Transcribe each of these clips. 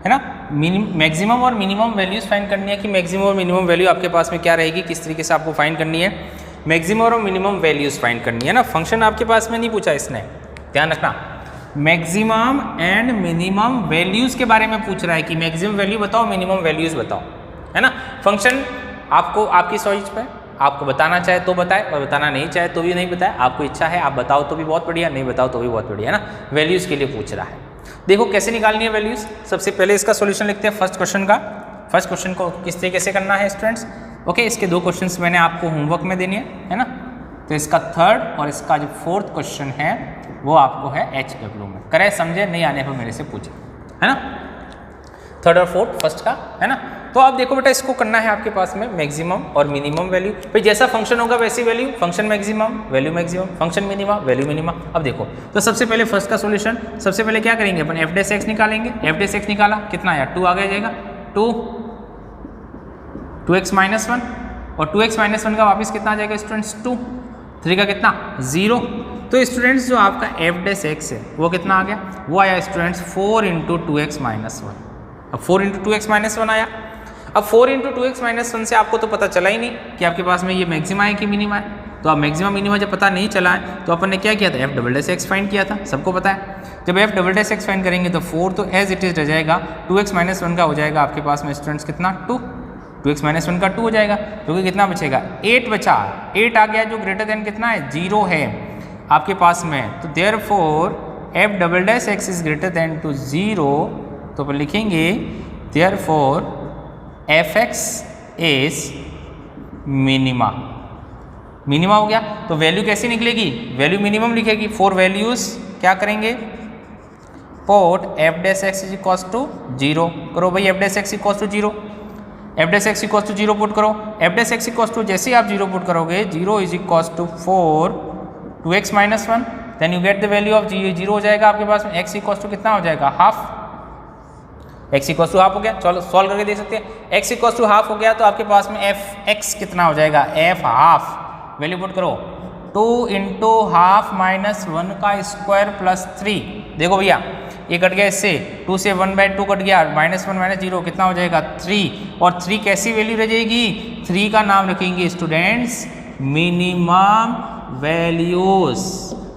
है ना। मैक्सिमम और मिनिमम वैल्यूज फाइंड करनी है कि मैक्सिमम और मिनिमम वैल्यू आपके पास में क्या रहेगी, किस तरीके से आपको फाइंड करनी है, मैक्सिमम और मिनिमम वैल्यूज फाइंड करनी है ना। फंक्शन आपके पास में नहीं पूछा इसने, ध्यान रखना। मैक्सिमम एंड मिनिमम वैल्यूज के बारे में पूछ रहा है कि मैक्सिमम वैल्यू बताओ, मिनिमम वैल्यूज बताओ, है ना। फंक्शन आपको आपकी चॉइस पे, आपको बताना चाहे तो बताए और बताना नहीं चाहे तो भी नहीं बताए। आपको इच्छा है आप बताओ तो भी बहुत बढ़िया, नहीं बताओ तो भी बहुत बढ़िया, है ना। वैल्यूज के लिए पूछ रहा है। देखो कैसे निकालनी है वैल्यूज। सबसे पहले इसका सॉल्यूशन लिखते हैं फर्स्ट क्वेश्चन का। फर्स्ट क्वेश्चन को किस तरीके से करना है स्टूडेंट्स, ओके। इसके 2 क्वेश्चंस मैंने आपको होमवर्क में देने हैं, है ना। तो इसका थर्ड और इसका जो फोर्थ क्वेश्चन है वो आपको है HW में। करे समझे, नहीं आने पर मेरे से पूछे, है ना। थर्ड और फोर्थ फर्स्ट का, है ना। तो आप देखो बेटा, इसको करना है आपके पास में मैक्सिमम और मिनिमम वैल्यू। भाई जैसा फंक्शन होगा वैसी value, function maximum value maximum, function minimum value minimum. अब देखो तो सबसे पहले फर्स्ट का सॉल्यूशन, सबसे पहले क्या करेंगे अपन, f' निकालेंगे। f' निकाला, कितना आया 2 आ गया जाएगा, 2x - 1 और 2x - 1 का वापस कितना आ जाएगा स्टूडेंट्स 2, 3 का कितना 0। तो स्टूडेंट्स जो आपका f' है वो कितना आ गया, वो आया स्टूडेंट्स 4 × 2x - 1। अब 4 × 2x - 1 आया। अब 4 × 2x - 1 से आपको तो पता चला ही नहीं कि आपके पास में ये मैक्सिमा है कि मिनिमा है। तो अब मैक्सिमा मिनिमा जब पता नहीं चला है तो अपन ने क्या किया था, f" फाइंड किया था, सबको पता है। जब f" फाइंड करेंगे तो 4 तो एज इट इज रह जाएगा, 2x - 1 का हो जाएगा आपके पास में स्टूडेंट्स कितना 2, 2x - 1 का 2 हो जाएगा, क्योंकि कितना बचेगा 8 बचा, 8 आ गया जो ग्रेटर देन कितना है 0 है आपके पास में। तो therefore f" is greater than to 0। तो अपन लिखेंगे therefore fx is minima. Minima हो गया तो वैल्यू कैसी निकलेगी, वैल्यू मिनिमम लिखेगी। 4 वैल्यूज क्या करेंगे, put f' is equal to 0 करो भाई, f' equal to 0, f' equal to 0 put करो। f' इक्वल टू जैसे ही आप 0 पुट करोगे, 0 is equal to 4 2x - 1, then you get the value of 0 हो जाएगा आपके पास में। x इक्वल टू कितना हो जाएगा half, x equal to half हो गया। चलो सॉल्व करके देख सकते हैं। x इक्वल टू हाफ हो गया तो आपके पास में fx कितना हो जाएगा, f हाफ, वैल्यू पुट करो 2 × हाफ - 1 का स्क्वायर प्लस 3। देखो भैया ये कट गया, इससे 2 से 1/2 कट गया, -1 - 0 कितना हो जाएगा 3। और 3 कैसी वैल्यू रह जाएगी, 3 का नाम रखेंगे स्टूडेंट्स मिनिमम वैल्यूज।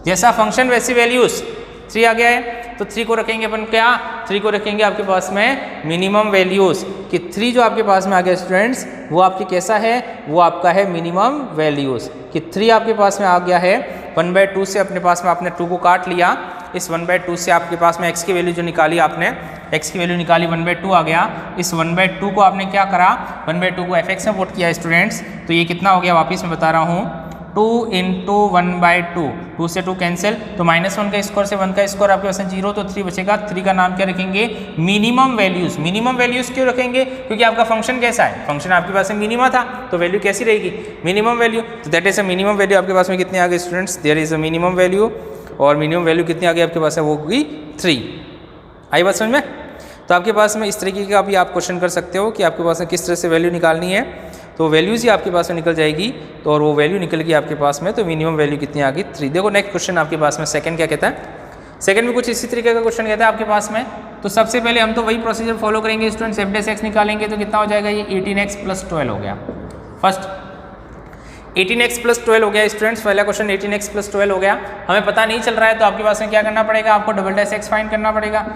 जैसा फंक्शन वैसी वैल्यूज, 3 आ गया है तो 3 को रखेंगे अपन क्या, 3 को रखेंगे आपके पास में मिनिमम वैल्यूज। कि 3 जो आपके पास में आ गया स्टूडेंट्स वो आपकी कैसा है, वो आपका है मिनिमम वैल्यूज। कि 3 आपके पास में आ गया है, 1/2 से अपने पास में आपने 2 को काट लिया, इस 1/2 से आपके पास में x की वैल्यू जो निकाली आपने, x की वैल्यू निकाली 1/2 आ गया। इस 1/2 को आपने क्या करा, 1/2 को fx में पुट किया स्टूडेंट्स। तो ये कितना हो गया, वापिस मैं बता रहा हूँ 2 × 1/2, 2 से 2 कैंसिल, तो -1 का स्क्वायर से 1 का स्क्वायर आपके पास 0, तो 3 बचेगा। 3 का नाम क्या रखेंगे, मिनिमम वैल्यूज। मिनिमम वैल्यूज क्यों रखेंगे, क्योंकि आपका फंक्शन कैसा है, फंक्शन आपके पास में मिनिमा था तो वैल्यू कैसी रहेगी, मिनिमम वैल्यू। तो that is a minimum value आपके पास में कितनी आ गई students, there is a minimum value. और मिनिमम वैल्यू कितनी आ गई आपके पास है, वो होगी 3। आई बात समझ में। तो आपके पास में इस तरीके का भी आप क्वेश्चन कर सकते हो कि आपके पास में किस तरह से वैल्यू निकालनी है। तो वैल्यूज ही आपके पास में निकल जाएगी, तो और वो वैल्यू निकल गई आपके पास में, तो मिनिमम वैल्यू कितनी आ गई 3। देखो नेक्स्ट क्वेश्चन आपके पास में सेकंड क्या कहता है, सेकंड में कुछ इसी तरीके का क्वेश्चन कहता है आपके पास में। तो सबसे पहले हम तो वही प्रोसीजर फॉलो करेंगे स्टूडेंट्स, f' निकालेंगे तो कितना हो जाएगा, ये 18x + 12 हो गया। फर्स्ट 18x + 12 हो गया स्टूडेंट्स, पहला क्वेश्चन 18x + 12 हो गया। हमें पता नहीं चल रहा है तो आपके पास में क्या करना पड़ेगा, आपको $x फाइंड करना पड़ेगा।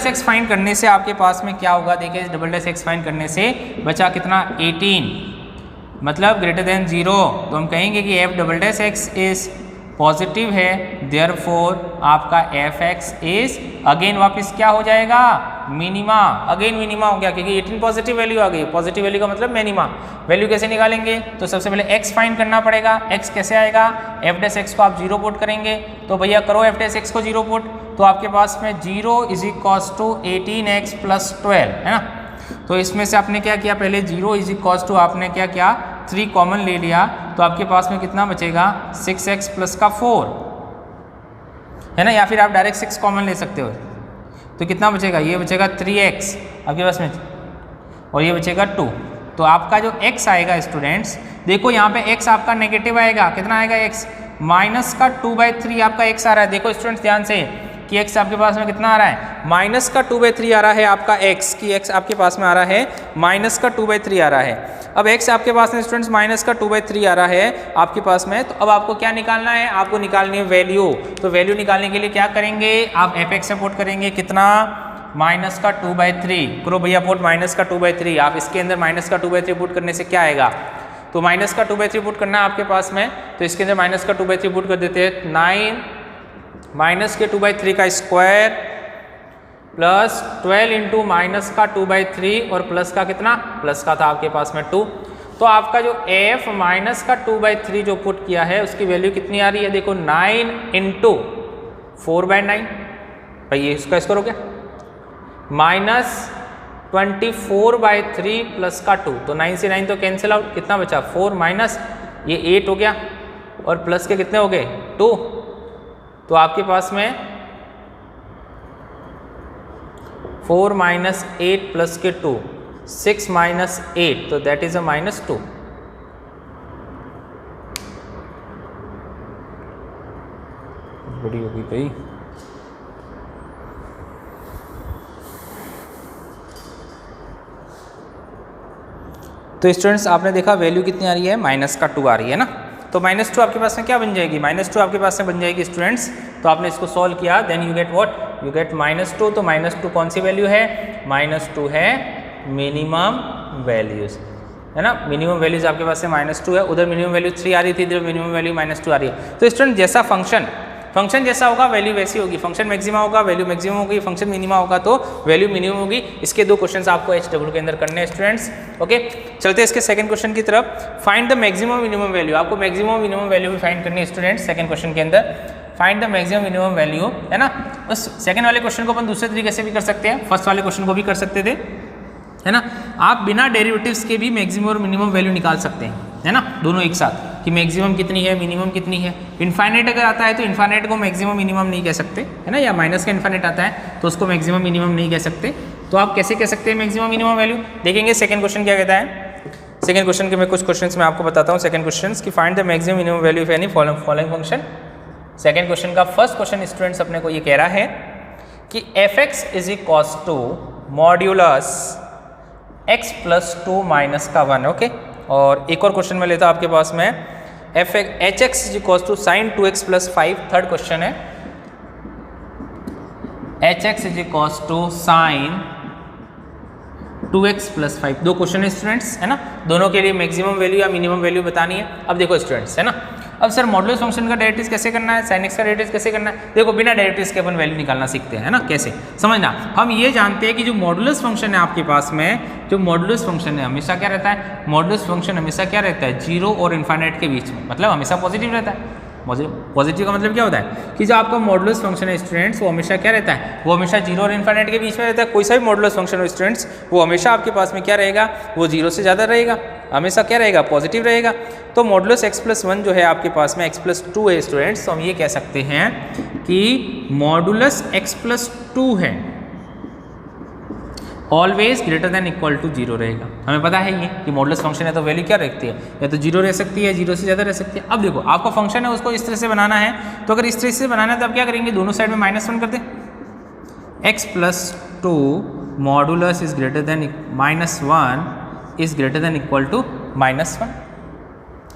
$x फाइंड करने से आपके पास में क्या होगा, देखिए $x फाइंड करने से बचा कितना 18, मतलब ग्रेटर देन 0। तो हम कहेंगे कि f" इज पॉजिटिव है, देयरफॉर आपका fx इज अगेन वापस क्या हो जाएगा, मिनिमा। अगेन मिनिमा हो गया क्योंकि 18 पॉजिटिव वैल्यू आ गई, पॉजिटिव वैल्यू का मतलब मिनिमा। वैल्यू कैसे निकालेंगे, तो सबसे पहले x फाइंड करना पड़ेगा। x कैसे आएगा, f' को आप 0 पुट करेंगे, तो भैया करो f' को 0 पुट, तो आपके पास में 0 इज इक्वल टू 18x + 12 है ना। तो इसमें से आपने क्या किया, पहले 0 इज इक्वल टू आपने क्या किया 3 कॉमन ले लिया, तो आपके पास में कितना बचेगा 6x + 4 है ना, या फिर आप डायरेक्ट 6 कॉमन ले सकते हो। तो कितना बचेगा, ये बचेगा 3x आपके पास में, और ये बचेगा 2। तो आपका जो x आएगा स्टूडेंट्स, देखो यहाँ पे x आपका नेगेटिव आएगा, कितना आएगा x -2/3 आपका x आ रहा है। देखो स्टूडेंट्स ध्यान से, कि x आपके पास में कितना आ रहा है, माइनस का 2/3 आ रहा है आपका x, की x आपके पास में आ रहा है माइनस का 2/3 आ रहा है। अब x आपके पास में स्टूडेंट्स माइनस का 2/3 आ रहा है आपके पास में, तो अब आपको क्या निकालना है, आपको निकालनी है वैल्यू। तो वैल्यू निकालने के लिए क्या करेंगे, आप fx से पुट करेंगे कितना, माइनस का 2/3 करो भैया पुट, माइनस का 2/3। आप इसके अंदर माइनस का 2/3 पुट करने से क्या आएगा, तो माइनस का 2/3 पुट करना है आपके पास में, तो इसके अंदर माइनस का 2/3 पुट कर देते हैं। 9 माइनस के 2/3 का स्क्वायर प्लस 12 इंटू माइनस का 2/3 और प्लस का कितना, प्लस का था आपके पास में 2। तो आपका जो f माइनस का 2/3 जो पुट किया है उसकी वैल्यू कितनी आ रही है, देखो 9 इंटू 4/9, भाई ये इसका स्क्वायर हो गया, माइनस 24/3 प्लस का 2, तो 9 से 9 तो कैंसिल आउट, कितना बचा 4 माइनस ये 8 हो गया और प्लस के कितने हो गए 2, तो आपके पास में 4 माइनस 8 प्लस के 2, 6 माइनस 8, तो दैट इज अ -2। बड़ी होगी भाई, तो स्टूडेंट्स आपने देखा वैल्यू कितनी आ रही है, माइनस का 2 आ रही है ना। तो -2 आपके पास में क्या बन जाएगी, -2 आपके पास में बन जाएगी स्टूडेंट्स। तो आपने इसको सॉल्व किया, then you get what, you get -2। तो -2 कौन सी वैल्यू है, -2 है मिनिमम वैल्यूज, है ना। मिनिमम वैल्यूज आपके पास से -2 है, उधर मिनिमम वैल्यू 3 आ रही थी, इधर मिनिमम वैल्यू -2 आ रही है। तो स्टूडेंट जैसा फंक्शन जैसा होगा वैल्यू वैसी होगी, फंक्शन मैक्सिमा होगा वैल्यू मैक्सिमम होगी, फंक्शन मिनिमा होगा तो वैल्यू मिनिमम होगी। इसके 2 क्वेश्चंस आपको HW के अंदर करने हैं स्टूडेंट्स। ओके, चलते हैं इसके सेकंड क्वेश्चन की तरफ। Find the maximum minimum value, आपको मैक्सिमम मिनिमम वैल्यू भी फाइंड करनी है स्टूडेंट्स सेकंड क्वेश्चन के अंदर। Find the maximum minimum value, है ना। उस सेकंड वाले क्वेश्चन को अपन दूसरे तरीके से भी कर सकते हैं, फर्स्ट वाले क्वेश्चन को भी कर सकते थे, है ना। आप बिना डेरिवेटिव्स के भी मैक्सिमम और मिनिमम वैल्यू निकाल सकते हैं, है ना, दोनों एक साथ, कि मैक्सिमम कितनी है मिनिमम कितनी है। इनफाइनाइट अगर आता है तो इनफाइनाइट को मैक्सिमम मिनिमम नहीं कह सकते, है ना, या माइनस का इनफाइनाइट आता है तो उसको मैक्सिमम मिनिमम नहीं कह सकते। तो आप कैसे कह सकते हैं मैक्सिमम मिनिमम वैल्यू, देखेंगे सेकंड क्वेश्चन क्या कहता है। सेकंड क्वेश्चन के मैं कुछ क्वेश्चंस मैं आपको बताता हूँ। सेकंड क्वेश्चन की find the maximum minimum value of any following function. Second question का फर्स्ट क्वेश्चन स्टूडेंट्स अपने को ये कह रहा है कि fx is equals to modulus x plus 2 minus का 1। ओके, और एक और क्वेश्चन में लेता हूँ आपके पास में hx is equals to sine 2x plus 5। Third question है hx is equals to sine 2x plus 5। 2 question है स्टूडेंट्स, है ना, दोनों के लिए मैक्सिमम वैल्यू या मिनिमम वैल्यू बतानी है। अब देखो स्टूडेंट्स, है ना, अब सर मॉडुलस फंक्शन का डेरिवेटिव कैसे करना है, साइन एक्स का डेरिवेटिव कैसे करना है। देखो बिना डेरिवेटिव्स के अपन वैल्यू निकालना सीखते हैं, है ना, कैसे समझना। हम ये जानते हैं कि जो मॉडुलस फंक्शन है आपके पास में, जो मॉडुलस फंक्शन है हमेशा क्या रहता है, मॉडुलस फंक्शन हमेशा क्या रहता है, 0 और इनफाइनाइट के बीच में, मतलब हमेशा पॉजिटिव रहता है। पॉजिटिव का मतलब क्या होता है कि जो आपका मॉडुलस फंक्शन है स्टूडेंट्स वो हमेशा क्या रहता है, वो हमेशा 0 और इनफाइनाइट के बीच में रहता है। कोई सा भी मॉडुलस फंक्शन हो स्टूडेंट्स वो हमेशा आपके पास में क्या रहेगा, वो 0 से ज़्यादा रहेगा, हमेशा क्या रहेगा, पॉजिटिव रहेगा। तो मॉडुलस x प्लस 1 जो है आपके पास में x प्लस 2 है स्टूडेंट्स, तो हम ये कह सकते हैं कि मॉडुलस x प्लस 2 है always greater than equal to 0 रहेगा। हमें पता है ये कि मॉडुलस फंक्शन है तो वैल्यू क्या रखती है, या तो 0 रह सकती है, 0 से ज़्यादा रह सकती है। अब देखो आपका फंक्शन है उसको इस तरह से बनाना है, तो अगर इस तरह से बनाना है तो आप क्या करेंगे, दोनों साइड में -1 कर दें। x plus 2 modulus is greater than -1 is greater than equal to -1।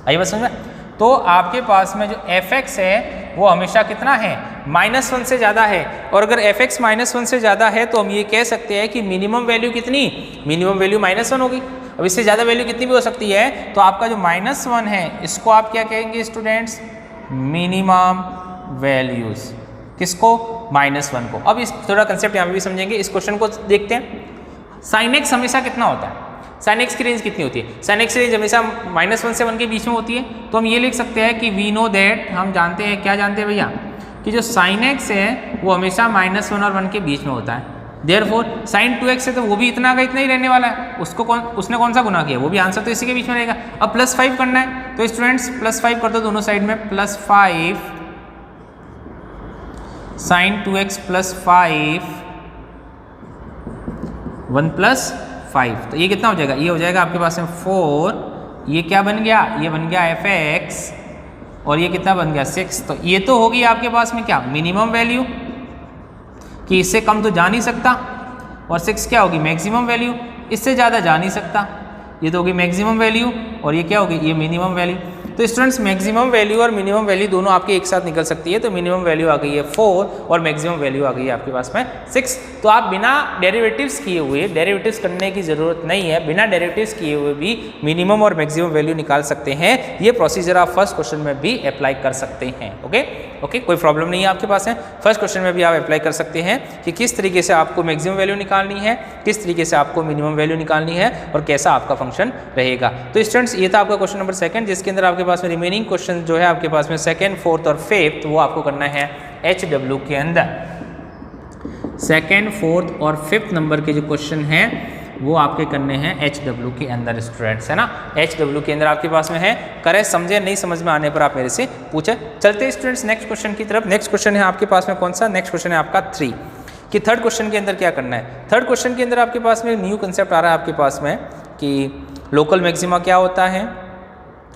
आइए बस समझ में। तो आपके पास में जो fx है वो हमेशा कितना है, -1 से ज़्यादा है। और अगर fx -1 से ज़्यादा है तो हम ये कह सकते हैं कि मिनिमम वैल्यू कितनी, मिनिमम वैल्यू -1 होगी। अब इससे ज़्यादा वैल्यू कितनी भी हो सकती है, तो आपका जो -1 है इसको आप क्या कहेंगे स्टूडेंट्स, मिनिमम वैल्यूज़। किसको, -1 को। अब इस थोड़ा कंसेप्ट यहाँ पे भी समझेंगे। इस क्वेश्चन को देखते हैं। साइन एक्स हमेशा कितना होता है, साइन एक्स की रेंज कितनी होती है, साइन एक्स की रेंज हमेशा -1 से 1 के बीच में होती है। तो हम ये लिख सकते हैं कि वी नो दैट, हम जानते हैं, क्या जानते हैं भैया, कि जो साइन एक्स है वो हमेशा -1 और 1 के बीच में होता है। देयरफॉर साइन 2x है तो वो भी इतना का इतना ही रहने वाला है, उसने कौन सा गुना किया, वो भी आंसर तो इसी के बीच में रहेगा। अब +5 करना है तो स्टूडेंट्स +5 कर दो दोनों साइड में, +5 साइन 2x प्लस 5 1 + 5, तो ये कितना हो जाएगा, ये हो जाएगा आपके पास में 4। ये क्या बन गया, ये बन गया fx, और ये कितना बन गया 6। तो ये तो होगी आपके पास में क्या, मिनिमम वैल्यू, कि इससे कम तो जा नहीं सकता, और 6 क्या होगी मैक्सिमम वैल्यू, इससे ज़्यादा जा नहीं सकता, ये तो होगी मैक्सिमम वैल्यू, और ये क्या होगी, ये मिनिमम वैल्यू। तो स्टूडेंट्स मैक्सिमम वैल्यू और मिनिमम वैल्यू दोनों आपके एक साथ निकल सकती है। तो मिनिमम वैल्यू आ गई है 4 और मैक्सिमम वैल्यू आ गई है आपके पास में 6। तो आप बिना डेरिवेटिव्स किए हुए, डेरिवेटिव्स करने की ज़रूरत नहीं है, बिना डेरिवेटिव्स किए हुए भी मिनिमम और मैक्सिमम वैल्यू निकाल सकते हैं। ये प्रोसीजर आप फर्स्ट क्वेश्चन में भी अप्लाई कर सकते हैं। ओके, कोई प्रॉब्लम नहीं है आपके पास है। फर्स्ट क्वेश्चन में भी आप अप्लाई कर सकते हैं कि किस तरीके से आपको मैक्सिमम वैल्यू निकालनी है, किस तरीके से आपको मिनिमम वैल्यू निकालनी है, और कैसा आपका फंक्शन रहेगा। तो स्टूडेंट्स ये था आपका क्वेश्चन नंबर 2, जिसके अंदर आपके पास में रिमेनिंग क्वेश्चन जो है आपके पास में 2nd, 4th और 5th वो आपको करना है HW के अंदर। 2nd, 4th और 5th नंबर के जो क्वेश्चन हैं वो आपके करने हैं HW के अंदर स्टूडेंट्स, है ना। HW के अंदर आपके पास में है, करें समझे, नहीं समझ में आने पर आप मेरे से पूछे। चलते हैं स्टूडेंट्स नेक्स्ट क्वेश्चन की तरफ। नेक्स्ट क्वेश्चन है आपके पास में कौन सा, नेक्स्ट क्वेश्चन है आपका 3 कि थर्ड क्वेश्चन के अंदर क्या करना है। थर्ड क्वेश्चन के अंदर आपके पास में न्यू कंसेप्ट आ रहा है आपके पास में कि लोकल मैक्सिमा क्या होता है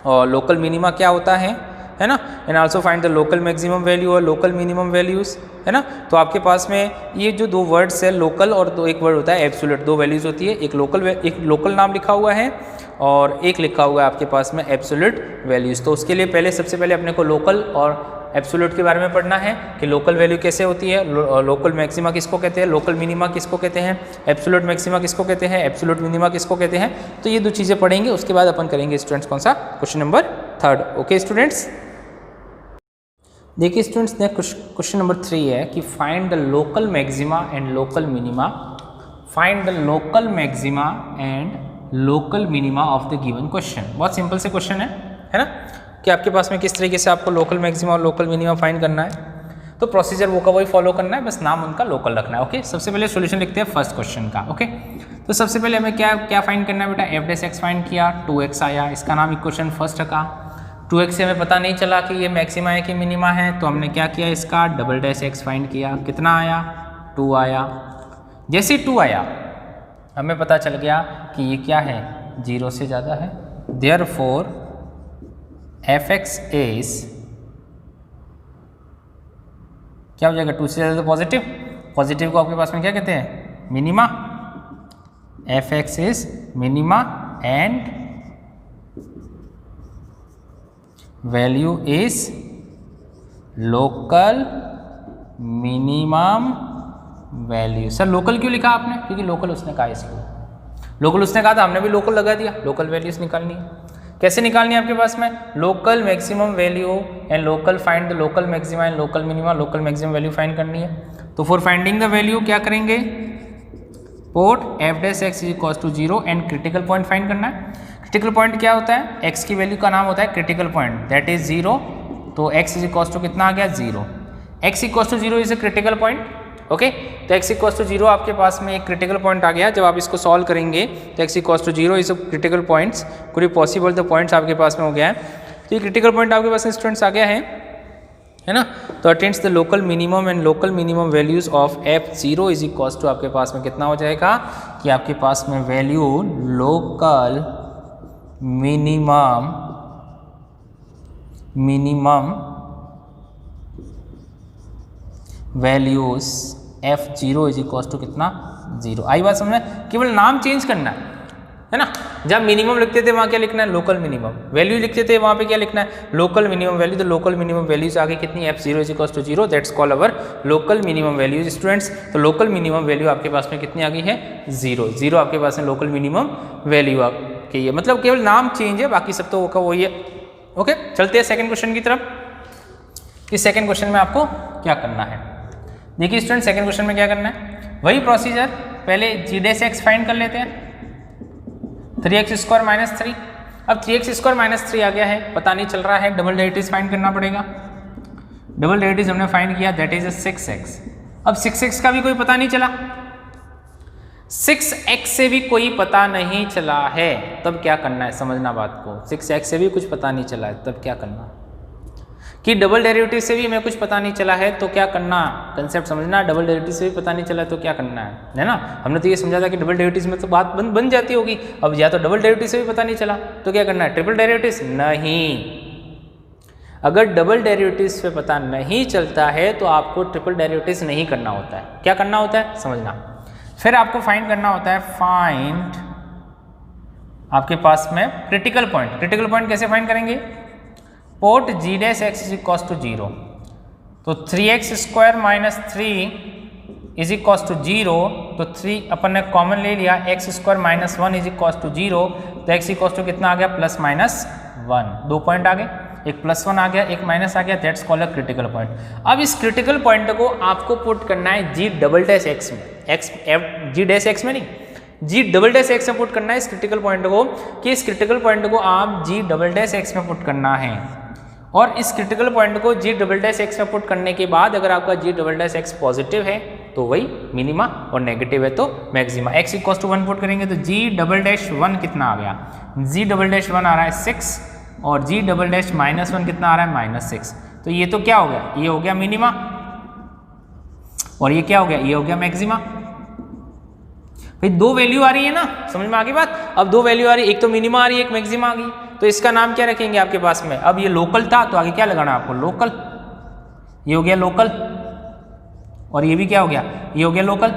और लोकल मिनिमा क्या होता है ना, and also find the local maximum value और लोकल मिनिमम वैल्यूज़, है ना। तो आपके पास में ये जो दो वर्ड्स है लोकल और एक वर्ड होता है एब्सोल्यूट, दो वैल्यूज़ होती है, एक लोकल नाम लिखा हुआ है और एक लिखा हुआ है आपके पास में एब्सोल्यूट वैल्यूज़। तो उसके लिए सबसे पहले अपने को लोकल और एब्सोल्यूट के बारे में पढ़ना है कि लोकल वैल्यू कैसे होती है, लोकल मैक्सिमा किसको कहते हैं, लोकल मिनिमा किसको कहते हैं, एब्सोल्यूट मैक्सिमा किसको कहते हैं, एब्सोल्यूट मिनिमा किसको कहते हैं। तो ये दो चीज़ें पढ़ेंगे, उसके बाद अपन करेंगे स्टूडेंट्स कौन सा, क्वेश्चन नंबर 3। ओके स्टूडेंट्स, देखिए स्टूडेंट्स नेक्स्ट क्वेश्चन नंबर 3 है कि find the local maxima and local minima, find the local maxima and local minima of the given question. बहुत सिंपल से क्वेश्चन है ना, कि आपके पास में किस तरीके से आपको लोकल मैक्सिमा और लोकल मिनिमा फाइंड करना है। तो प्रोसीजर वो का वही फॉलो करना है, बस नाम उनका लोकल रखना है। ओके, सबसे पहले सॉल्यूशन लिखते हैं फर्स्ट क्वेश्चन का। ओके, तो सबसे पहले हमें क्या फाइंड करना है बेटा, एफ डैश एक्स फाइंड किया, 2x आया, इसका नाम इक्वेशन फर्स्ट रखा। 2x से हमें पता नहीं चला कि ये मैक्सिमा है कि मिनिमा है, तो हमने क्या किया, इसका डबल डैश एक्स फाइंड किया, कितना आया, 2 आया। जैसे 2 आया हमें पता चल गया कि ये क्या है, 0 से ज़्यादा है, देयरफॉर fx इज क्या हो जाएगा, 2 से ज़्यादा तो पॉजिटिव, पॉजिटिव को आपके पास में क्या कहते हैं, minima. fx is minima and value is local minimum value. Sir local क्यों लिखा आपने, क्योंकि लोकल उसने कहा, इसलिए लोकल उसने कहा था, हमने भी लोकल लगा दिया। लोकल वैल्यूज निकालनी है, कैसे निकालनी है आपके पास में, local maximum value and local find the local maxima and local minima, local maximum value find करनी है। तो फॉर फाइंडिंग द वैल्यू क्या करेंगे, put F dash x is equal to 0 and critical point find करना है। Critical point क्या होता है, एक्स की वैल्यू का नाम होता है क्रिटिकल पॉइंट, दैट इज 0। तो एक्स इज इक्वल टू कितना आ गया, 0। X equal to 0 is a critical point. Okay, तो एक्स इक्वल टू 0 आपके पास में एक क्रिटिकल पॉइंट आ गया। जब आप इसको सॉल्व करेंगे तो X equal to 0 is critical points, पूरी पॉसिबल द पॉइंट्स आपके पास में हो गया है। तो ये क्रिटिकल पॉइंट आपके पास में स्टूडेंट्स आ गया है ना। तो attends the local minimum and local minimum values of f0 is equal to आपके पास में कितना हो जाएगा कि आपके पास में value local minimum values f0 is equal to कितना, 0। आई बात समझ में, केवल नाम चेंज करना है ना। जब मिनिमम लिखते थे वहाँ क्या लिखना है, लोकल मिनिमम वैल्यू लिखते थे वहाँ पे क्या लिखना है, लोकल मिनिमम वैल्यू। तो लोकल मिनिमम वैल्यूज आगे कितनी, f0 is equal to 0, that's called our local minimum values students. तो लोकल मिनिमम वैल्यू आपके पास में कितनी आ गई है, 0 आपके पास में लोकल मिनिमम वैल्यू आपकी है, मतलब केवल नाम चेंज है, बाकी सब तो वही है। ओके, चलते हैं सेकेंड क्वेश्चन की तरफ। इस सेकेंड क्वेश्चन में आपको क्या करना है, देखिए स्टूडेंट सेकंड क्वेश्चन में क्या करना है, वही प्रोसीजर, पहले g डैश एक्स फाइंड कर लेते हैं, 3x स्क्वायर माइनस 3। अब 3x स्क्वायर माइनस 3 आ गया है, पता नहीं चल रहा है, डबल डेरिवेटिव फाइंड करना पड़ेगा। डबल डेरिवेटिव हमने फाइंड किया, दैट इज 6x। अब 6x का भी कोई पता नहीं चला, 6x से भी कोई पता नहीं चला है, तब क्या करना है, समझना बात को। 6x से भी कुछ पता नहीं चला है, तब क्या करना, कि डबल डेरिवेटिव से भी हमें कुछ पता नहीं चला है तो क्या करना, कंसेप्ट समझना। डबल डेरिवेटिव से भी पता नहीं चला तो क्या करना है ना। हमने तो ये समझा था कि डबल डेरिवेटिव में तो बात बन जाती होगी। अब या तो डबल डेरिवेटिव से भी पता नहीं चला तो क्या करना है, ट्रिपल डेरिवेटिव नहीं। अगर डबल डेरिवेटिव्स पे पता नहीं चलता है तो आपको ट्रिपल डेरिवेटिव्स नहीं करना होता है। क्या करना होता है समझना। फिर आपको फाइंड करना होता है, फाइंड आपके पास में क्रिटिकल पॉइंट। क्रिटिकल पॉइंट कैसे फाइंड करेंगे, put G dash x is equal to 0, तो 3x² minus 3 is equal to 0, तो 3 अपन ने कॉमन ले लिया, x² minus 1 is equal to 0, तो x इक्वल टू कितना आ गया, प्लस माइनस 1। 2 पॉइंट आ गए, एक +1 आ गया, एक माइनस आ गया, that's called a critical point. अब इस क्रिटिकल पॉइंट को आपको पुट करना है जी डबल डैश एक्स में, जी डैश एक्स में नहीं, जी डबल डैश एक्स में पुट करना है इस क्रिटिकल पॉइंट को, कि इस क्रिटिकल पॉइंट को आप जी डबल डैश एक्स में पुट करना है। और इस क्रिटिकल पॉइंट को जी डबल डैश एक्स में पुट करने के बाद अगर आपका g double dash x positive है तो वही मिनिमा, और नेगेटिव है तो maxima. x equal to 1 put करेंगे तो जी डबल डैश 1 कितना आ गया, जी डबल डैश 1 आ रहा है 6, और जी डबल डैश माइनस 1 कितना आ रहा है, -6। तो ये तो क्या हो गया, ये हो गया मिनिमा, और ये क्या हो गया, ये हो गया मैक्सिमा। भाई 2 वैल्यू आ रही है ना, समझ में आ गई बात। अब 2 वैल्यू आ रही है, एक तो मिनिमा आ रही है, एक मैक्सिमा आ गई, तो इसका नाम क्या रखेंगे आपके पास में। अब ये लोकल था तो आगे क्या लगाना आपको, लोकल, ये हो गया लोकल, और ये भी क्या हो गया, ये हो गया लोकल।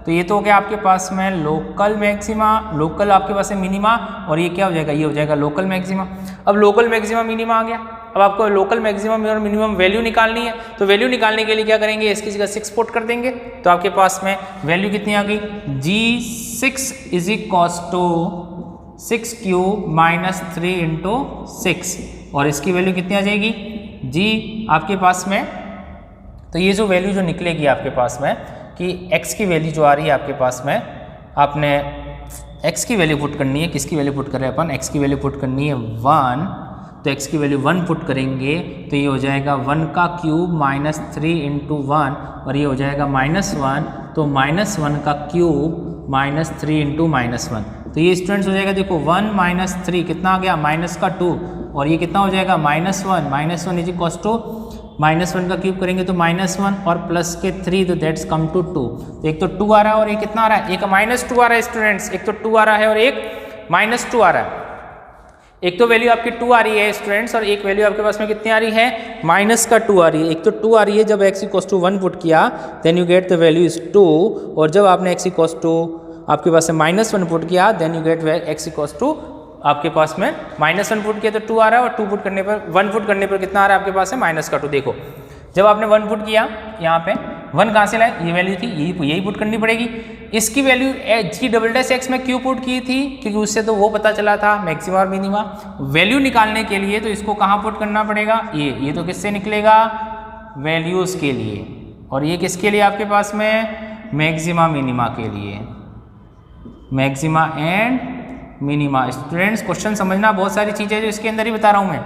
तो ये तो हो गया आपके पास में लोकल मैक्सिमा, लोकल आपके पास है मिनिमा, और ये क्या हो जाएगा, ये हो जाएगा लोकल मैक्सिमा। अब लोकल मैक्सिमा मिनिमा आ गया, अब आपको लोकल मैक्सिमम और मिनिमम वैल्यू निकालनी है, तो वैल्यू निकालने के लिए क्या करेंगे, इसकी जगह 6 पुट कर देंगे, तो आपके पास में वैल्यू कितनी आ गई, g6 is equal to 6 cube minus 3 into 6, और इसकी वैल्यू कितनी आ जाएगी, g आपके पास में, तो ये जो वैल्यू जो निकलेगी आपके पास में कि x की वैल्यू जो आ रही है आपके पास में, आपने x की वैल्यू पुट करनी है, किसकी वैल्यू पुट कर रहे हैं अपन, x की वैल्यू पुट करनी है 1, तो x की वैल्यू 1 पुट करेंगे तो ये हो जाएगा 1 का क्यूब माइनस 3 इंटू 1, और ये हो जाएगा -1, तो -1 का क्यूब माइनस 3 इंटू -1, तो ये स्टूडेंट्स हो जाएगा, देखो 1 माइनस 3 कितना आ गया, माइनस का 2, और ये कितना हो जाएगा -1 इज इक्वल टू -1 का क्यूब करेंगे तो -1 और प्लस के 3, तो दैट्स कम टू 2, तो एक तो 2 आ रहा है और एक कितना आ रहा है, एक -2 आ रहा है स्टूडेंट्स, एक तो 2 आ रहा है और एक -2 आ रहा है। एक तो वैल्यू आपकी 2 आ रही है स्टूडेंट्स, और एक वैल्यू आपके पास में कितनी आ रही है, -2 आ रही है। एक तो 2 आ रही है, जब x इक्वल टू 1 पुट किया then you get the value is 2, और जब आपने x इक्वल टू आपके पास में -1 पुट किया then you get x equal to आपके पास में -1 पुट किया तो 2 आ रहा है, और 2 पुट करने पर 1 पुट करने पर कितना आ रहा है आपके पास है, -2। देखो जब आपने 1 पुट किया यहाँ पे 1 कहाँ से लाए, ये वैल्यू थी, यही पुट करनी पड़ेगी। इसकी वैल्यू जी डबल डैश एक्स में क्यों पुट की थी, क्योंकि उससे तो वो पता चला था मैक्सिमा और मिनिमा। वैल्यू निकालने के लिए तो इसको कहाँ पुट करना पड़ेगा, ये तो किससे निकलेगा, वैल्यूज़ के लिए, और ये किसके लिए आपके पास में, मैक्सिमा मिनिमा के लिए, maxima and minima. Students question समझना, बहुत सारी चीज़ें जो इसके अंदर ही बता रहा हूँ मैं।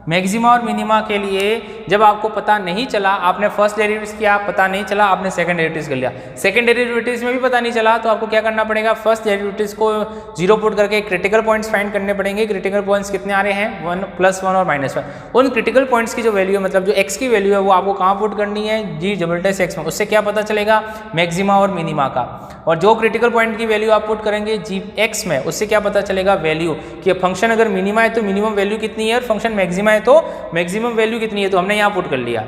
मैक्सिमा और मिनिमा के लिए जब आपको पता नहीं चला, आपने फर्स्ट डेरिवेटिव्स किया, पता नहीं चला, आपने सेकंड डेरिवेटिव्स कर लिया, सेकंड डेरिवेटिव्स में भी पता नहीं चला, तो आपको क्या करना पड़ेगा, फर्स्ट डेरिवेटिव्स को 0 पुट करके क्रिटिकल पॉइंट्स फाइंड करने पड़ेंगे। क्रिटिकल पॉइंट्स कितने आ रहे हैं, 1 + 1 और -1। उन क्रिटिकल पॉइंट्स की जो वैल्यू है, मतलब जो x की वैल्यू है, वो आपको कहाँ पुट करनी है, जी डबल डैश एक्स में। उससे क्या पता चलेगा, मैक्सिमा और मिनिमा का। और जो क्रिटिकल पॉइंट की वैल्यू आप पुट करेंगे जी एक्स में, उससे क्या पता चलेगा, वैल्यू कि फंक्शन अगर मिनिमा है तो मिनिमम वैल्यू कितनी है, और फंक्शन मैक्सिमा है तो मैक्सिमम वैल्यू कितनी है। तो हमने यहाँ पुट कर लिया,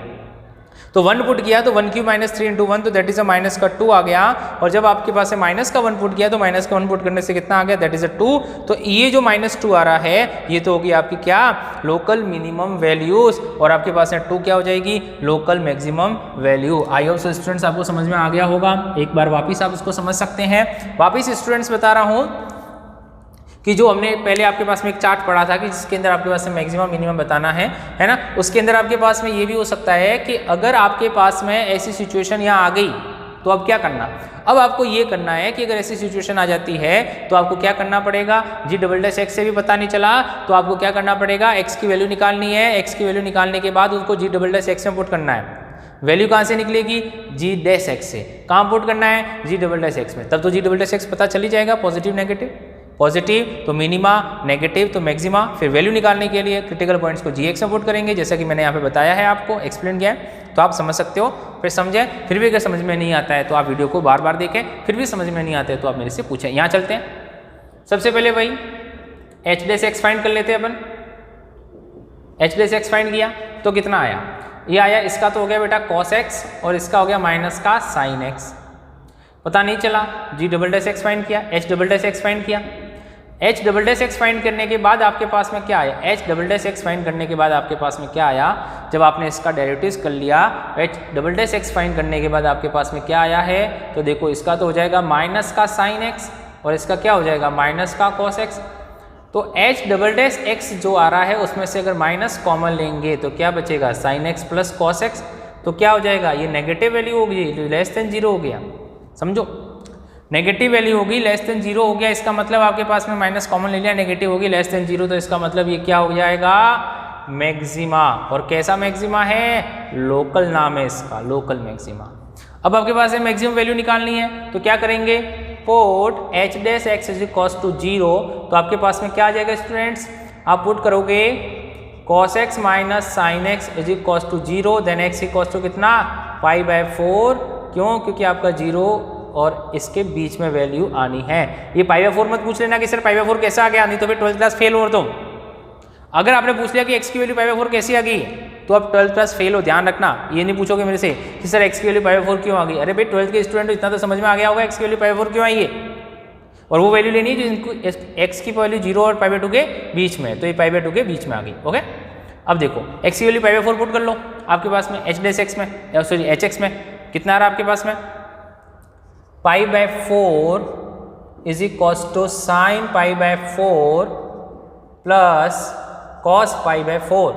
तो 1 पुट किया तो 1 क्यूब माइनस 3 इंटू 1, तो दैट इज अ -2 आ गया। और जब आपके पास है -1 पुट किया तो -1 पुट करने से कितना आ गया, दैट इज 2। तो ये जो -2 आ रहा है ये तो होगी आपकी क्या, लोकल मिनिमम वैल्यूज, और आपके पास है 2 क्या हो जाएगी, local maximum value. I hope so students आपको समझ में आ गया होगा। एक बार वापिस आप इसको समझ सकते हैं। वापिस स्टूडेंट्स बता रहा हूँ कि जो हमने पहले आपके पास में एक चार्ट पढ़ा था कि जिसके अंदर आपके पास में मैक्सिमम मिनिमम बताना है ना, उसके अंदर आपके पास में ये भी हो सकता है कि अगर आपके पास में ऐसी सिचुएशन यहाँ आ गई तो अब क्या करना। अब आपको ये करना है कि अगर ऐसी सिचुएशन आ जाती है तो आपको क्या करना पड़ेगा, जी डबल डैश एक्स से भी पता नहीं चला तो आपको क्या करना पड़ेगा, एक्स की वैल्यू निकालनी है। एक्स की वैल्यू निकालने के बाद उसको जी डबल डैश एक्स में पुट करना है। वैल्यू कहाँ से निकलेगी, जी डैश एक्स से। कहाँ पुट करना है, जी डबल डैश एक्स में। तब तो जी डबल डैश एक्स पता चल ही जाएगा, पॉजिटिव नेगेटिव, पॉजिटिव तो मिनिमा, नेगेटिव तो मैक्सिमा। फिर वैल्यू निकालने के लिए क्रिटिकल पॉइंट्स को जी एक्स में पुट करेंगे, जैसा कि मैंने यहाँ पे बताया है, आपको एक्सप्लेन किया है, तो आप समझ सकते हो। फिर समझें, फिर भी अगर समझ में नहीं आता है तो आप वीडियो को बार बार देखें, फिर भी समझ में नहीं आता है तो आप मेरे से पूछें। यहाँ चलते हैं, सबसे पहले भाई एच डैश एक्स फाइंड कर लेते हैं अपन। एच डैश एक्स फाइंड किया तो कितना आया, ये आया, इसका तो हो गया बेटा कॉस एक्स और इसका हो गया माइनस का साइन एक्स। पता नहीं चला, G double dash x find किया, H double dash x find किया। H double dash x find करने के बाद आपके पास में क्या आया, H double dash x find करने के बाद आपके पास में क्या आया, जब आपने इसका डेरिवेटिव्स कर लिया, H double dash x find करने के बाद आपके पास में क्या आया है, तो देखो इसका तो हो जाएगा माइनस का साइन एक्स और इसका क्या हो जाएगा माइनस का कॉस एक्स। तो एच डबल डैश एक्स जो आ रहा है उसमें से अगर माइनस कॉमन लेंगे तो क्या बचेगा, sine x plus cos x. तो क्या हो जाएगा, ये नेगेटिव वैल्यू होगी, लेस देन जीरो हो गया, समझो नेगेटिव वैल्यू होगी, लेस देन जीरो हो गया, इसका मतलब आपके पास में माइनस कॉमन ले लिया, नेगेटिव होगी लेस देन जीरो, तो इसका मतलब ये क्या हो जाएगा मैक्सिमा। और कैसा मैक्सिमा है, लोकल नाम है इसका, लोकल मैक्सिमा। अब आपके पास मैक्सिमम वैल्यू निकालनी है तो क्या करेंगे, put h dash x is equals to zero, तो आपके पास में क्या आ जाएगा स्टूडेंट्स, आप पुट करोगे cos x minus sine x is equals to zero, then x equals to कितना π/4, क्यों, क्योंकि आपका जीरो और इसके बीच में वैल्यू आनी है। ये π/4 मत पूछ लेना कि सर π/4 कैसा आ गया, नहीं तो फिर 12th क्लास फेल हो तुम। अगर आपने पूछ लिया कि x की वैल्यू π/4 कैसी आ गई तो आप 12th क्लास फेल हो, ध्यान रखना। ये नहीं पूछोगे मेरे से कि सर x की वैल्यू π/4 क्यों आ गई, अरे भाई 12th के स्टूडेंट इतना तो समझ में आ गया होगा x की वैल्यू π/4 क्यों आई है, और वो वैल्यू लेनी है जो इनको x की वैल्यू 0 और π/2 के बीच में, तो ये π/2 के बीच में आ गई। ओके, अब देखो x की वैल्यू π/4 पुट कर लो, आपके पास में h डैश x में, सॉरी hx में कितना आ रहा है आपके पास में, π/4 is equals to sine π/4 plus cos π/4,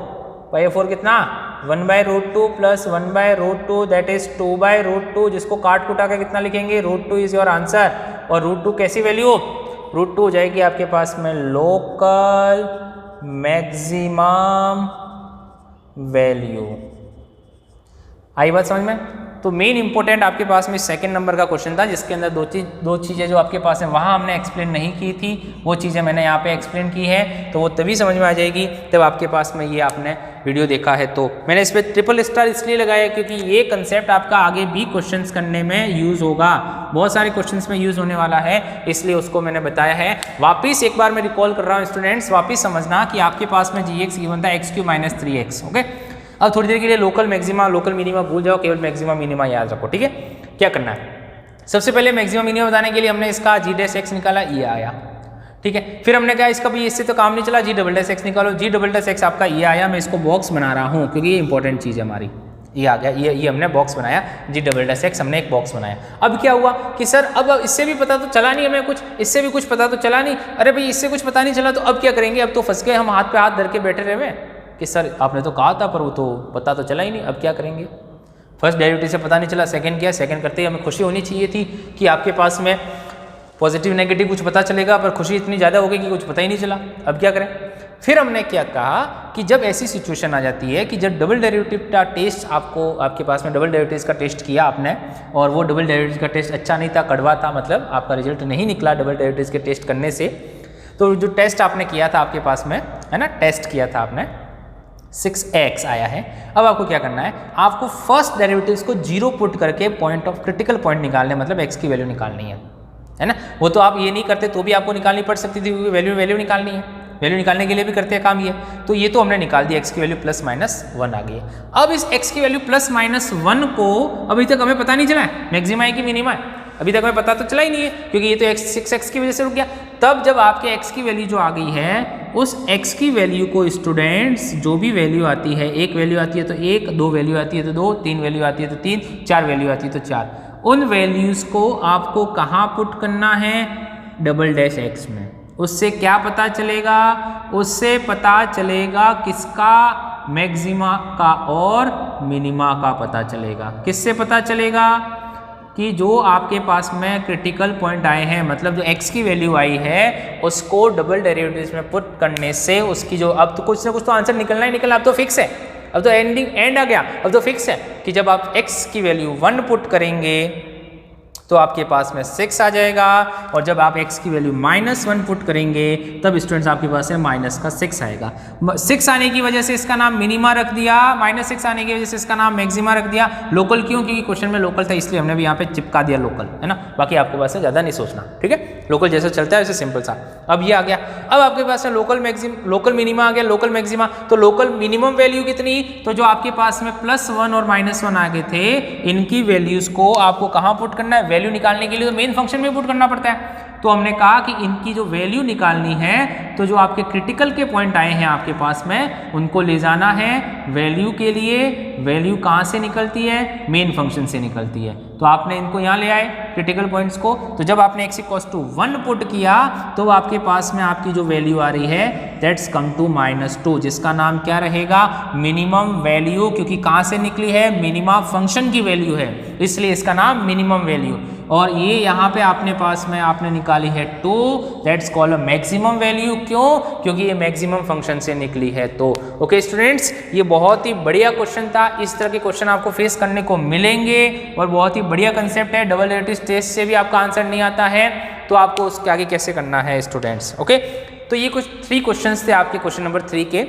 π/4 कितना 1/√2 प्लस 1/√2 दैट इज 2/√2, जिसको काट कुटा के कितना लिखेंगे, √2 इज योर आंसर। और √2 कैसी वैल्यू, √2 हो जाएगी आपके पास में लोकल मैक्सिमम वैल्यू। आई बात समझ में। तो मेन इंपॉर्टेंट आपके पास में सेकंड नंबर का क्वेश्चन था जिसके अंदर दो चीज़ें जो आपके पास है वहाँ हमने एक्सप्लेन नहीं की थी, वो चीज़ें मैंने यहाँ पे एक्सप्लेन की है, तो वो तभी समझ में आ जाएगी जब आपके पास में ये आपने वीडियो देखा है। तो मैंने इस पर ट्रिपल स्टार इसलिए लगाया क्योंकि ये कंसेप्ट आपका आगे भी क्वेश्चंस करने में यूज़ होगा, बहुत सारे क्वेश्चंस में यूज़ होने वाला है, इसलिए उसको मैंने बताया है। वापिस एक बार मैं रिकॉल कर रहा हूँ स्टूडेंट्स, वापिस समझना कि आपके पास में जी एक्स गिवन था x³ - 3x। ओके, अब थोड़ी देर के लिए लोकल मैक्सिमा लोकल मिनिमा भूल जाओ, केवल मैक्सिमा मिनिमा याद रखो, ठीक है। क्या करना है, सबसे पहले मैक्सिमा मिनिमा बताने के लिए हमने इसका जी डैश एक्स निकाला, ये आया, ठीक है। फिर हमने कहा इसका भी इससे तो काम नहीं चला, जी डबल डैश एक्स निकालो, जी डबल डैश एक्स आपका ये आया, मैं इसको बॉक्स बना रहा हूँ क्योंकि ये इंपॉर्टेंट चीज़ है हमारी, ये आ गया, ये हमने बॉक्स बनाया, जी डबल डैश एक्स हमने एक बॉक्स बनाया। अब क्या हुआ कि सर अब इससे भी पता तो चला नहीं हमें कुछ, इससे भी कुछ पता तो चला नहीं, अरे भाई इससे कुछ पता नहीं चला तो अब क्या करेंगे, अब तो फंस गए हम, हाथ पे हाथ धर के बैठे रहे कि सर आपने तो कहा था पर वो तो पता तो चला ही नहीं, अब क्या करेंगे। फर्स्ट डेरिवेटिव से पता नहीं चला, सेकंड किया, सेकंड करते ही हमें खुशी होनी चाहिए थी कि आपके पास में पॉजिटिव नेगेटिव कुछ पता चलेगा, पर खुशी इतनी ज़्यादा हो गई कि कुछ पता ही नहीं चला। अब क्या करें, फिर हमने क्या कहा कि जब ऐसी सिचुएशन आ जाती है कि जब डबल डेरिवेटिव का टेस्ट आपके पास में डबल डेरिवेटिव्स का टेस्ट किया आपने और वो डबल डेरिवेटिव का टेस्ट अच्छा नहीं था, कड़वा था, मतलब आपका रिजल्ट नहीं निकला डबल डेरिवेटिव्स के टेस्ट करने से, तो जो टेस्ट आपने किया था आपके पास में है ना, टेस्ट किया था आपने 6x आया है। अब आपको क्या करना है, आपको फर्स्ट डेरिवेटिव्स को 0 पुट करके पॉइंट ऑफ क्रिटिकल पॉइंट निकालने, मतलब x की वैल्यू निकालनी है ना। वो तो आप ये नहीं करते तो भी आपको निकालनी पड़ सकती थी क्योंकि वैल्यू निकालनी है, वैल्यू निकालने के लिए भी करते हैं काम ये। तो ये तो हमने निकाल दिया, x की वैल्यू +-1 आ गई है। अब इस x की वैल्यू +-1 को अभी तक हमें पता नहीं चला है मैक्सिमा है कि मिनिमा है, अभी तक हमें पता तो चला ही नहीं है क्योंकि ये तो 6x की वजह से रुक गया। तब जब आपके x की वैल्यू जो आ गई है, उस x की वैल्यू को स्टूडेंट्स जो भी वैल्यू आती है, एक वैल्यू आती है तो 1, 2 वैल्यू आती है तो 2, 3 वैल्यू आती है तो 3, 4 वैल्यू आती है तो 4, उन वैल्यूज़ को आपको कहाँ पुट करना है, डबल डैश x में। उससे क्या पता चलेगा, उससे पता चलेगा किसका, मैक्सिमा का और मिनिमा का पता चलेगा। किससे पता चलेगा कि जो आपके पास में क्रिटिकल पॉइंट आए हैं, मतलब जो x की वैल्यू आई है उसको डबल डेरिवेटिव्स में पुट करने से उसकी जो, अब तो कुछ ना कुछ तो आंसर निकलना ही निकलना, अब तो फिक्स है, अब तो एंड आ गया, अब तो फिक्स है कि जब आप x की वैल्यू 1 पुट करेंगे तो आपके पास में 6 आ जाएगा। और जब आप x की वैल्यू -1 पुट करेंगे तब स्टूडेंट्स आपके पास में माइनस का 6 आएगा। 6 आने की वजह से इसका नाम मिनिमा रख दिया, -6 आने की वजह से इसका नाम मैक्सिमा रख दिया। लोकल क्यों? क्योंकि क्वेश्चन में लोकल था इसलिए हमने भी यहाँ पे चिपका दिया लोकल, है ना। बाकी आपके पास में ज़्यादा नहीं सोचना, ठीक है। लोकल जैसा चलता है वैसे सिंपल सा। अब ये आ गया। अब आपके पास में लोकल मिनिमा आ गया, लोकल मैक्सिमा। तो लोकल मिनिमम वैल्यू कितनी? तो जो आपके पास में +1 और -1 आ गए थे, इनकी वैल्यूज को आपको कहाँ पुट करना है? वैल्यू निकालने के लिए तो मेन फंक्शन में पुट करना पड़ता है। तो हमने कहा कि इनकी जो वैल्यू निकालनी है, तो जो आपके क्रिटिकल के पॉइंट आए हैं आपके पास में, उनको ले जाना है वैल्यू के लिए। वैल्यू कहाँ से निकलती है? मेन फंक्शन से निकलती है। तो आपने इनको यहाँ ले आए क्रिटिकल पॉइंट्स को। तो जब आपने x=1 पुट किया तो आपके पास में आपकी जो वैल्यू आ रही है दैट्स कम टू -2, जिसका नाम क्या रहेगा? मिनिमम वैल्यू, क्योंकि कहाँ से निकली है? मिनिमा फंक्शन की वैल्यू है, इसलिए इसका नाम मिनिमम वैल्यू। और ये यहाँ पे आपने पास में आपने निकाली है 2, दैट्स कॉल्ड मैक्सिमम वैल्यू। क्यों? क्योंकि ये मैक्सिमम फंक्शन से निकली है। तो ओके स्टूडेंट्स, ये बहुत ही बढ़िया क्वेश्चन था। इस तरह के क्वेश्चन आपको फेस करने को मिलेंगे और बहुत ही बढ़िया कंसेप्ट है। डबल डेरिवेटिव टेस्ट से भी आपका आंसर नहीं आता है तो आपको उसके आगे कैसे करना है स्टूडेंट्स। ओके, तो ये कुछ 3 क्वेश्चंस थे आपके क्वेश्चन नंबर 3 के।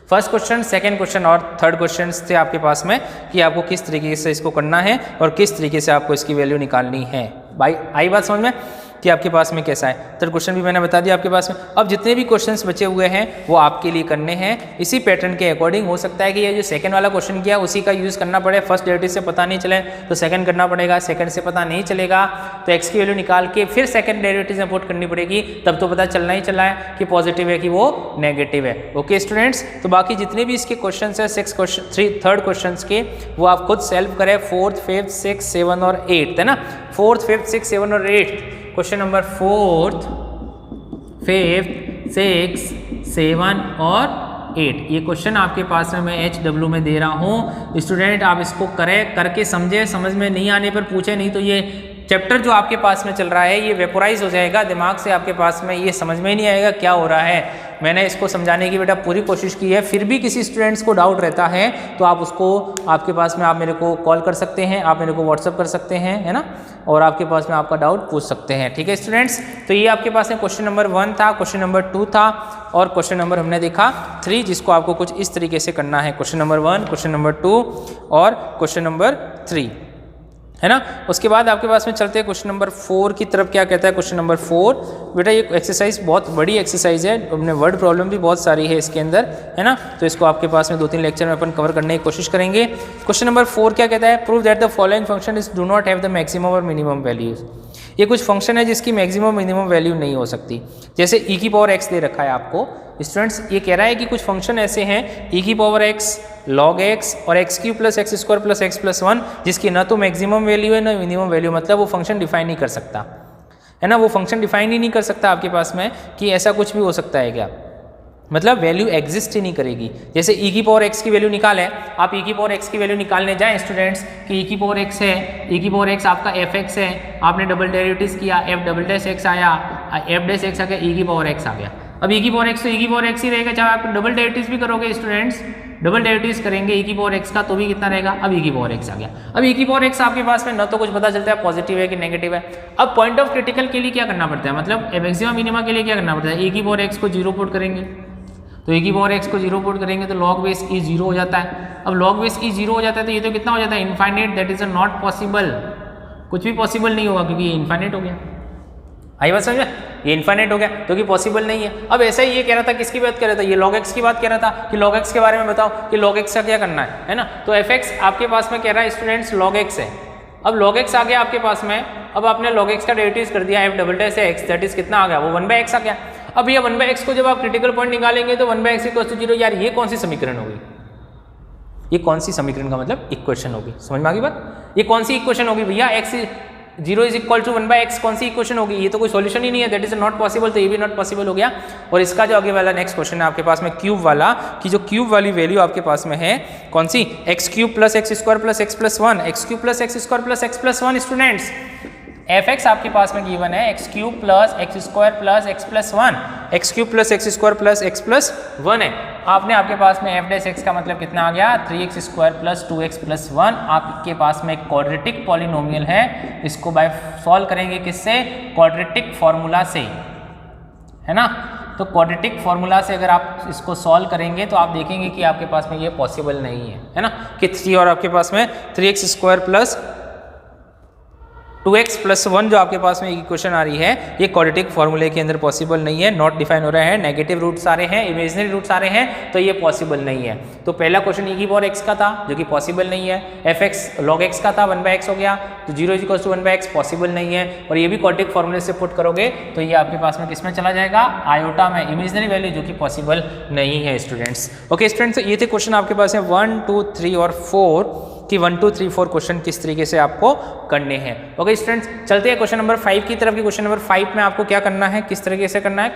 फर्स्ट क्वेश्चन, सेकंड क्वेश्चन और थर्ड क्वेश्चन थे आपके पास में कि आपको किस तरीके से इसको करना है और किस तरीके से आपको इसकी वैल्यू निकालनी है। भाई आई बात समझ में कि आपके पास में कैसा है। थर्ड क्वेश्चन भी मैंने बता दिया आपके पास में। अब जितने भी क्वेश्चंस बचे हुए हैं वो आपके लिए करने हैं इसी पैटर्न के अकॉर्डिंग। हो सकता है कि ये जो सेकंड वाला क्वेश्चन किया उसी का यूज़ करना पड़े। फर्स्ट डेरिवेटिव से पता नहीं चले तो सेकंड करना पड़ेगा, सेकंड से पता नहीं चलेगा तो एक्स की वैल्यू निकाल के फिर सेकंड डेरिवेटिव में पुट करनी पड़ेगी, तब तो पता चलना ही चला है कि पॉजिटिव है कि वो नेगेटिव है। ओके स्टूडेंट्स, तो बाकी जितने भी इसके क्वेश्चन है 6 क्वेश्चन, थर्ड क्वेश्चन के, वो आप खुद सेल्फ करें। 4th, 5th, 6th, 7th और 8th, है ना। 4th, 5th, 6th, 7th और 8th। Question number 4th, 5th, 6th, 7th और 8, ये क्वेश्चन आपके पास में मैं HW में दे रहा हूँ। स्टूडेंट आप इसको करें, करके समझे, समझ में नहीं आने पर पूछे, नहीं तो ये चैप्टर जो आपके पास में चल रहा है ये वेपोराइज हो जाएगा दिमाग से, आपके पास में ये समझ में ही नहीं आएगा क्या हो रहा है। मैंने इसको समझाने की बेटा पूरी कोशिश की है, फिर भी किसी स्टूडेंट्स को डाउट रहता है तो आप उसको आपके पास में आप मेरे को कॉल कर सकते हैं, आप मेरे को व्हाट्सअप कर सकते हैं, है ना, और आपके पास में आपका डाउट पूछ सकते हैं। ठीक है स्टूडेंट्स, तो ये आपके पास में क्वेश्चन नंबर 1 था, क्वेश्चन नंबर 2 था और क्वेश्चन नंबर हमने देखा 3, जिसको आपको कुछ इस तरीके से करना है। क्वेश्चन नंबर 1, क्वेश्चन नंबर 2 और क्वेश्चन नंबर 3, है ना। उसके बाद आपके पास में चलते हैं क्वेश्चन नंबर 4 की तरफ। क्या कहता है क्वेश्चन नंबर 4? बेटा ये एक्सरसाइज बहुत बड़ी एक्सरसाइज है, अपने वर्ड प्रॉब्लम भी बहुत सारी है इसके अंदर, है ना। तो इसको आपके पास में 2-3 लेक्चर में अपन कवर करने की कोशिश करेंगे। क्वेश्चन नंबर 4 क्या कहता है? Prove that the following function is do not have the maximum और मिनिमम वैल्यूज। ये कुछ फंक्शन है जिसकी मैक्सिमम मिनिमम वैल्यू नहीं हो सकती। जैसे e की पावर x दे रखा है आपको स्टूडेंट्स, ये कह रहा है कि कुछ फंक्शन ऐसे हैं e की पावर x, log x और x³ + x² + x+1 जिसकी ना तो मैक्सिमम वैल्यू है ना मिनिमम वैल्यू, मतलब वो फंक्शन डिफाइन नहीं कर सकता, है ना। वो फंक्शन डिफाइन ही नहीं कर सकता आपके पास में कि ऐसा कुछ भी हो सकता है क्या, मतलब वैल्यू एग्जिस्ट ही नहीं करेगी। जैसे e की पावर x की वैल्यू निकालें, आप e की पावर x की वैल्यू निकालने जाएं स्टूडेंट्स कि e की पावर x है, e की पावर x आपका fx है, आपने डबल डेरिवेटिव किया, f'(x) आया, f'(x) आ गया, e की पावर x आ गया। अब e की पावर x तो e की पावर x ही रहेगा, चाहे आप डबल डेरिवेटिव भी करोगे स्टूडेंट्स, डबल डेरिवेटिव करेंगे e की पावर x का तो भी कितना रहेगा, अब e की पावर x आ गया। अब e की पावर x आपके पास में न तो कुछ पता चलता है पॉजिटिव है कि नेगेटिव है। अब पॉइंट ऑफ क्रिटिकल के लिए क्या करना पड़ता है, मतलब मैक्सिमम मिनिमा के लिए क्या करना पड़ता है, e की पावर x को 0 पुट करेंगे, तो e की पावर x को 0 पुट करेंगे तो log बेस e 0 हो जाता है। अब log बेस e 0 हो जाता है तो ये तो कितना हो जाता है, infinite, that is not possible, कुछ भी पॉसिबल नहीं होगा क्योंकि ये इनफाइनाइट हो गया। आई बात समझ में, ये इनफाइनाइट हो गया क्योंकि पॉसिबल नहीं है। अब ऐसा ही ये कह रहा था, किसकी बात कर रहा था, ये log x की बात कह रहा था कि log x के बारे में बताओ कि log x का क्या करना है ना। तो fx आपके पास में कह रहा है स्टूडेंट्स log x है। अब log x आ गया आपके पास में, अब आपने log x का डेरिवेटिव कर दिया f'(x), दैट इज कितना आ गया, वो 1/x आ गया। अब ये 1/x को जब आप क्रिटिकल पॉइंट निकालेंगे तो 1/x = 0, यार ये कौन सी समीकरण होगी, ये कौन सी समीकरण का मतलब इक्वेशन होगी, समझ में आ गई बात, ये कौन सी इक्वेशन होगी भैया, x 0 = 1/x कौन सी इक्वेशन होगी, ये तो कोई सॉल्यूशन ही नहीं है, दैट इज नॉट पॉसिबल, तो ये भी नॉट पॉसिबल हो गया। और इसका जो आगे वाला नेक्स्ट क्वेश्चन है आपके पास में क्यूब वाला, कि जो क्यूब वाली वैल्यू आपके पास में है कौन सी, x³ + x² + x+1, x³ + x² + x+1 students, fx आपके पास में गिवन है x³ + x² + x+1, x³ + x² + x+1 है। आपने आपके पास में एफ डैश एक्स का मतलब कितना आ गया 3x square plus 2x plus 1। आपके पास में एक क्वाड्रेटिक पॉलिनोमियल है, इसको बाय सॉल्व करेंगे किससे, क्वाड्रेटिक फॉर्मूला से, है ना। तो क्वाड्रेटिक फॉर्मूला से अगर आप इसको सॉल्व करेंगे तो आप देखेंगे कि आपके पास में ये पॉसिबल नहीं है ना, कि 3 और आपके पास में 3x square plus 2x plus 1 जो आपके पास में इक्वेशन आ रही है, ये क्वाड्रेटिक फॉर्मूले के अंदर पॉसिबल नहीं है, नॉट डिफाइन हो रहा है, नेगेटिव रूट्स आ रहे हैं, इमेजिनरी रूट्स आ रहे हैं, तो ये पॉसिबल नहीं है। तो पहला क्वेश्चन e की पावर x का था जो कि पॉसिबल नहीं है, fx log x का था 1/x हो गया, तो 0 = 1/x पॉसिबल नहीं है। और ये भी क्वाड्रेटिक फॉर्मूले से पुट करोगे तो ये आपके पास में किस में चला जाएगा, आयोटा में, इमेजिनरी वैल्यू जो कि पॉसिबल नहीं है स्टूडेंट्स। ओके स्टूडेंट्स, ये थे क्वेश्चन आपके पास में 1, 2, 3 और 4 कि 1, 2, 3, 4 क्वेश्चन किस तरीके से आपको करने हैं। ओके स्टूडेंट्स, चलते हैं क्वेश्चन नंबर 5 की तरफ। क्वेश्चन नंबर 5 में आपको क्या करना है, किस तरीके से करना है।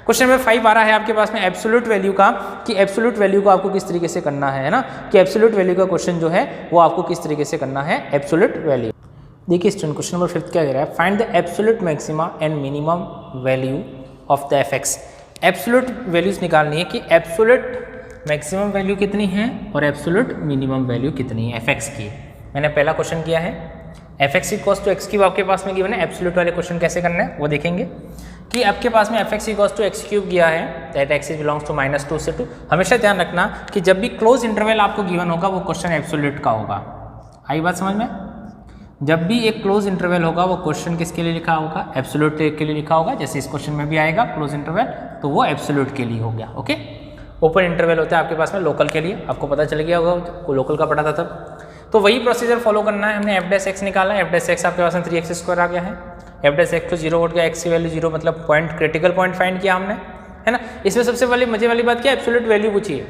क्वेश्चन नंबर 5 आ रहा है आपके पास में एब्सोल्यूट वैल्यू का, कि एब्सोल्यूट वैल्यू को आपको किस तरीके से करना है ना, कि एब्सोल्यूट वैल्यू का क्वेश्चन जो है वो आपको किस तरीके से करना है, एब्सोल्यूट वैल्यू। देखिए स्टूडेंट, क्वेश्चन नंबर 5 क्या कह रहा है, find the absolute maxima and minimum value of the fx। Absolute values निकालनी है कि एब्सोल्यूट मैक्सिमम वैल्यू कितनी है और एब्सोल्यूट मिनिमम वैल्यू कितनी है fx की। मैंने पहला क्वेश्चन किया है, fx = x³ आपके पास में गिवन है। एब्सोल्यूट वाले क्वेश्चन कैसे करना है वो देखेंगे, कि आपके पास में fx = x³ गया है, दैट x बिलोंग्स टू -2 से 2। हमेशा ध्यान रखना कि जब भी क्लोज इंटरवल आपको गिवन होगा वो क्वेश्चन एब्सोल्यूट का होगा। आई बात समझ में, जब भी एक क्लोज इंटरवल होगा वो क्वेश्चन किसके लिए लिखा होगा, एब्सोल्यूट के लिए लिखा होगा। जैसे इस क्वेश्चन में भी आएगा क्लोज इंटरवल, तो वो एब्सोल्यूट के लिए हो गया। ओके, ओपन इंटरवल होता है आपके पास में लोकल के लिए, आपको पता चल गया होगा, लोकल का पढ़ा था तब। तो वही प्रोसीजर फॉलो करना है। हमने f' निकाला, f' आपके पास में 3x² आ गया है, f' को 0 हो गया, x की वैल्यू 0 मतलब पॉइंट, क्रिटिकल पॉइंट फाइंड किया हमने, है ना। इसमें सबसे पहले मजे वाली बात क्या है, एब्सोल्यूट वैल्यू पूछिए,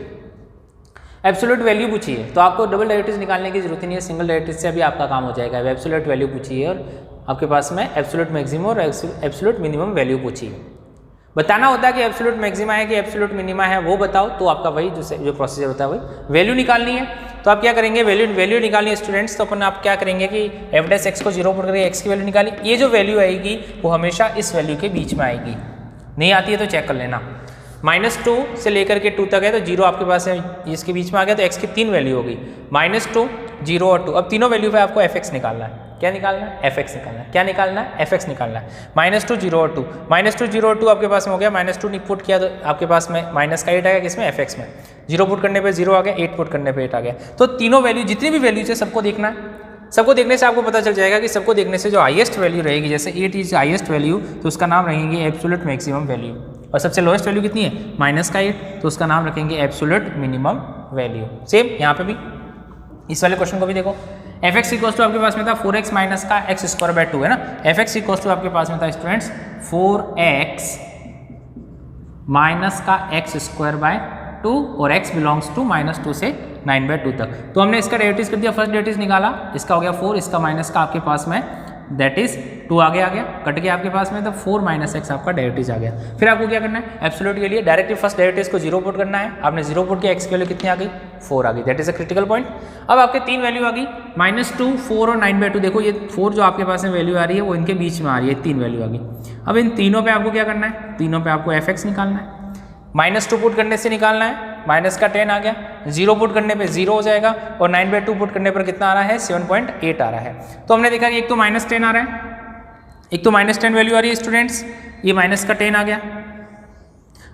एब्सोल्यूट वैल्यू पूछिए। तो आपको डबल डेरिवेटिव्स निकालने की जरूरत नहीं है, सिंगल डेरिवेटिव से अभी आपका काम हो जाएगा। एब्सोल्यूट वैल्यू पूछिए और आपके पास में एब्सोल्यूट मैक्सिमम और एब्सोल्यूट मिनिमम वैल्यू पूछिए। बताना होता है कि एब्सोल्यूट मैक्सिमा है कि एब्सोल्यूट मिनिमा है, वो बताओ, तो आपका वही जो प्रोसीजर होता है वही। वैल्यू निकालनी है तो आप क्या करेंगे, वैल्यू निकालनी है स्टूडेंट्स। तो अपन आप क्या करेंगे कि f' को 0 पुट करके x की वैल्यू निकाली। ये जो वैल्यू आएगी वो हमेशा इस वैल्यू के बीच में आएगी, नहीं आती है तो चेक कर लेना। -2 से लेकर के 2 तक है, तो 0 आपके पास है, इसके बीच में आ गया, तो x की 3 वैल्यू होगी, -2, 0 और 2। अब तीनों वैल्यू पे आपको fx निकालना है। क्या निकालना है, fx निकालना है। क्या निकालना है, fx निकालना है। -2, 0 और 2, -2, 0 और 2 आपके पास में हो गया। -2 पुट किया तो आपके पास में माइनस का 8 आ गया, किसमें, fx में। 0 पुट करने पे 0 आ गया, 8 पुट करने पे 8 आ गया। तो तीनों वैल्यू, जितनी भी वैल्यूज है सबको देखना है। सबको देखने से आपको पता चल जाएगा कि सबको देखने से जो हाईएस्ट वैल्यू रहेगी, जैसे 8 इज हाईएस्ट वैल्यू, तो उसका नाम रखेंगे एब्सोल्यूट मैक्सिमम वैल्यू। और सबसे लोएस्ट वैल्यू कितनी है, -8, तो उसका नाम रखेंगे एब्सोल्यूट मिनिमम वैल्यू। सेम यहाँ पे भी, इस वाले क्वेश्चन को भी देखो, fx = आपके पास में था 4x माइनस का x² 2 है ना। fx = आपके पास में था स्टूडेंट्स 4x माइनस का x² 2 और x बिलोंग्स टू -2 से 9/2 तक। तो हमने इसका डेरिवेटिव कर दिया, फर्स्ट डेरिवेटिव निकाला, इसका हो गया 4, इसका माइनस का आपके पास में दैट इज 2 आगे आ गया, कट गया आपके पास में, तो 4 - x आपका डेरिवेटिव आ गया। फिर आपको क्या करना है, एब्सोल्यूट के लिए डायरेक्टली फर्स्ट डेरिवेटिव को 0 पुट करना है। आपने 0 पुट किया, x की वैल्यू कितनी आ गई, 4 आ गई, that is a critical point. अब आपके 3 वैल्यू आ गई, -2, 4 और 9/2। देखो ये 4 जो आपके पास में वैल्यू आ रही है वो इनके बीच में आ रही है, 3 वैल्यू आ गई। अब इन तीनों पे आपको क्या करना है, तीनों पे आपको fx निकालना है। -2 पुट करने से निकालना है, माइनस का 10 आ गया, 0 पुट करने पे 0 हो जाएगा, और 9/2 पुट करने पर कितना आ रहा है, 7.8 आ रहा है। तो हमने देखा कि एक तो -10 आ रहा है, एक तो -10 वैल्यू आ रही है स्टूडेंट्स, ये माइनस का 10 आ गया,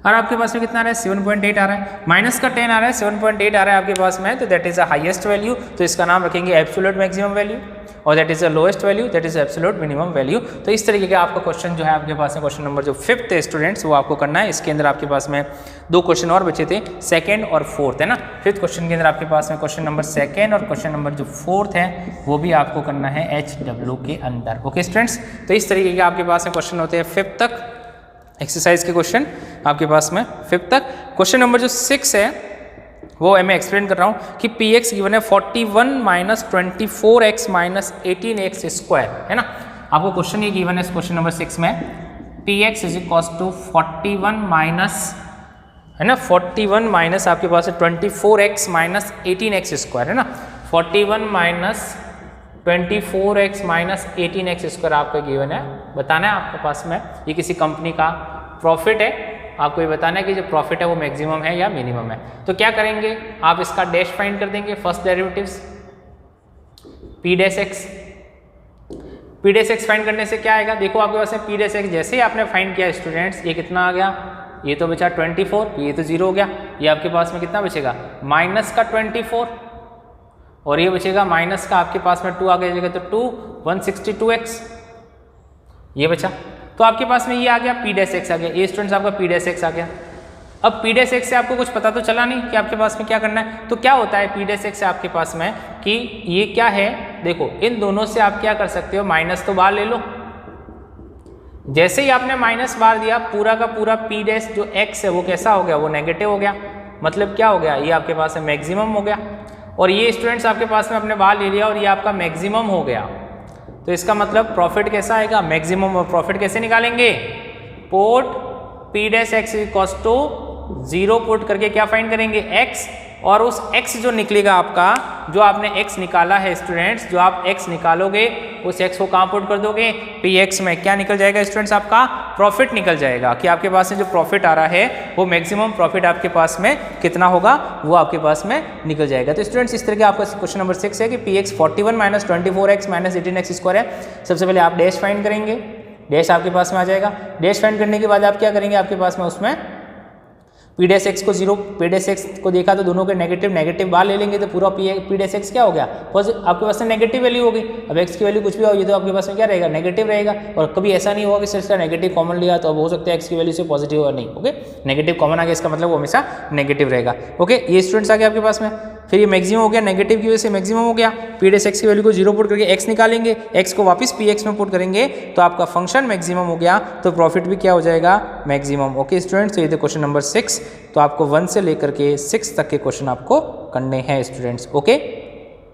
और आपके पास में कितना आ रहा है, 7.8 आ रहा है। माइनस का 10 आ रहा है, 7.8 आ रहा है आपके पास में, तो that is a highest value, तो इसका नाम रखेंगे एब्सोल्यूट मैक्सिमम वैल्यू, और that is the lowest value, that is absolute minimum value. तो इस तरीके का आपका क्वेश्चन जो है आपके पास में, क्वेश्चन नंबर जो 5th है स्टूडेंट्स, वो आपको करना है। इसके अंदर आपके पास में 2 क्वेश्चन और बचे थे, 2nd और 4th है ना। 5th क्वेश्चन के अंदर आपके पास में क्वेश्चन नंबर 2nd और क्वेश्चन नंबर जो 4th है वो भी आपको करना है HW के अंदर। ओके स्टूडेंट्स, तो इस तरीके के आपके पास में क्वेश्चन होते हैं 5th तक, एक्सरसाइज के क्वेश्चन आपके पास में 5th तक। क्वेश्चन नंबर जो 6 है वो मैं एक्सप्लेन कर रहा हूँ कि px गिवन है 41 - 24x - 18x², है ना। आपको क्वेश्चन ये गिवन है इस क्वेश्चन नंबर 6 में, px = 41 माइनस, है ना, 41 माइनस आपके पास है 24x - 18x², है ना। 41 - 24x - 18x² आपका गिवन है। बताना है आपके पास में, ये किसी कंपनी का प्रॉफिट है, आपको ये बताना है कि जो प्रॉफिट है वो मैक्सिमम है या मिनिमम है। तो क्या करेंगे, आप इसका डैश फाइंड कर देंगे, first derivatives P dash x. P dash x find करने से क्या आएगा, देखो आपके पास में पी डैश एक्स जैसे ही आपने फाइंड किया स्टूडेंट्स, ये कितना आ गया, ये तो बचा 24, ये तो 0 हो गया, ये आपके पास में कितना बचेगा माइनस का 24 और ये बचेगा माइनस का आपके पास में 2 आ गया, तो 2 162x ये बचा। तो आपके पास में ये आ गया पी डैश एक्स आ गया, ये स्टूडेंट्स आपका पी डैश एक्स आ गया। अब पी डैश एक्स से आपको कुछ पता तो चला नहीं कि आपके पास में क्या करना है। तो क्या होता है पी डैश एक्स से आपके पास में कि ये क्या है, देखो इन दोनों से आप क्या कर सकते हो, माइनस तो बाहर ले लो। जैसे ही आपने माइनस बाहर दिया, पूरा का पूरा पी डैश जो एक्स है वो कैसा हो गया, वो नेगेटिव हो गया। मतलब क्या हो गया, ये आपके पास में मैक्सिमम हो गया। और ये स्टूडेंट्स आपके पास में अपने बाहर ले लिया और ये आपका मैक्सिमम हो गया। तो इसका मतलब प्रॉफिट कैसा आएगा, मैक्सिमम। और प्रॉफिट कैसे निकालेंगे, put p dash x equals to 0 put करके क्या फाइंड करेंगे, x, और उस x जो निकलेगा आपका, जो आपने x निकाला है स्टूडेंट्स, जो आप x निकालोगे उस x को कहाँ पुट कर दोगे, px में। क्या निकल जाएगा स्टूडेंट्स, आपका प्रॉफिट निकल जाएगा। कि आपके पास में जो प्रॉफिट आ रहा है वो मैक्सिमम प्रॉफिट आपके पास में कितना होगा, वो आपके पास में निकल जाएगा। तो स्टूडेंट्स इस तरह के आपका क्वेश्चन नंबर 6 है कि px 41 minus 24x minus 18x square है। सबसे पहले आप डैश फाइंड करेंगे, डैश आपके पास में आ जाएगा। डैश फाइंड करने के बाद आप क्या करेंगे, आपके पास में उसमें पी डैश एक्स को 0, पी डैश एक्स को देखा तो दोनों के नेगेटिव बाहर ले लेंगे, तो पूरा पी डैश एक्स क्या हो गया, आपके पास में नेगेटिव वैल्यू होगी। अब एक्स की वैल्यू कुछ भी होगी तो आपके पास में क्या रहेगा, नेगेटिव रहेगा। और कभी ऐसा नहीं होगा कि सिर्फ नेगेटिव कॉमन लिया तो अब हो सकता है एक्स की वैल्यू से पॉजिटिव और नहीं। ओके, नेगेटिव कॉमन आ गया, इसका मतलब वो हमेशा नेगेटिव रहेगा। ओके, ये स्टूडेंट्स आ गया आपके पास में। फिर ये मैक्सिमम हो गया, नेगेटिव की वजह से मैक्सिमम हो गया। पी डैश एक्स की वैल्यू को 0 पुट करके एक्स निकालेंगे, एक्स को वापस पी एक्स में पुट करेंगे तो आपका फंक्शन मैक्सिमम हो गया, तो प्रॉफिट भी क्या हो जाएगा, मैक्सिमम। ओके स्टूडेंट्स, तो ये थे क्वेश्चन नंबर 6। तो आपको 1 से लेकर के 6 तक के क्वेश्चन आपको करने हैं स्टूडेंट्स। ओके।